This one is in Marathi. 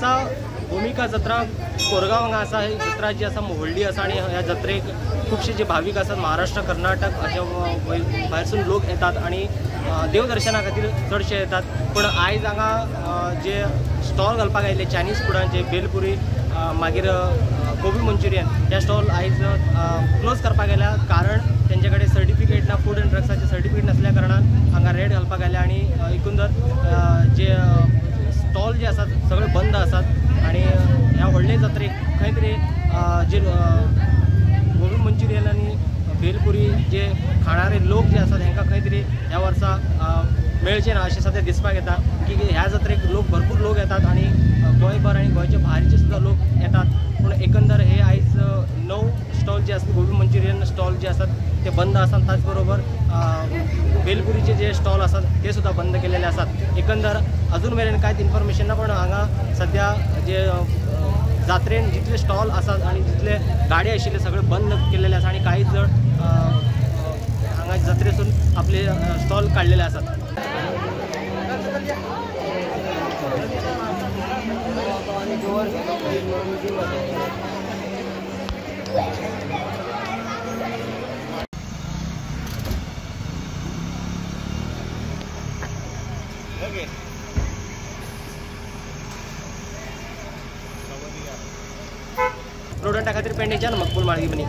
आजचा भूमिका जत्रा कोरगांव हांगा आसा। ही जत्रा जी आसा व्हडली आसा आणि ह्या जत्रेक खूबशे जे भाविक आसात महाराष्ट्र कर्नाटक अशे भायरसून लोक येतात आणि देवदर्शना खातीर चडशे येतात। पण आयज हांगा जे स्टॉल घालपाक आयिल्ले चायनीज फुडांचे बेलपुरी मागीर गोबी मंचुरियन हे स्टॉल आयज क्लोज करपाक गेल्या, कारण तेंचे कडेन सर्टिफिकेट ना, फूड एंड ड्रग्साचे सर्टिफिकेट नसल्या कारणान हांगा रेड घालपाक आयल्या आणि एकंदर जे स्टॉल जे आसात सगळे बंद आसात आणि ह्या व्हडले जात्रेक खंय तरी जे गोबी मंचुरियन आणि बेलपुरी जे खाणारे लोक जे आसात हांकां खंय तरी ह्या वर्सा मेळचे ना अशें सद्या दिसपाक येता की ह्या जात्रेक लोक भरपूर लोक येतात आणि गोंयभर आणि गोंयचे भायरचे सुद्धा लोक येतात। पूण एकंदर हे आयज 9 स्टॉल जे आसात गोबी मंचुरियन स्टॉल जे आसात ते बंद आसात, त्याच बरोबर बेलपुरीचे जे स्टॉल आसात ते सुद्धा बंद केलेले आसात। एकंदर अजून मेरेन कांयच इन्फॉर्मेशन ना, पण हांगा सद्या जे जात्रेन जितले स्टॉल आसात आणि जितले गाडी आशिल्ले सगळे बंद केलेले आसात आणि कांय जण हांगा जत्रेसून आपले स्टॉल काडलेले आसात। स्टुडंटा खातीर पेडणेच्यान मकबूल माळगी बनी।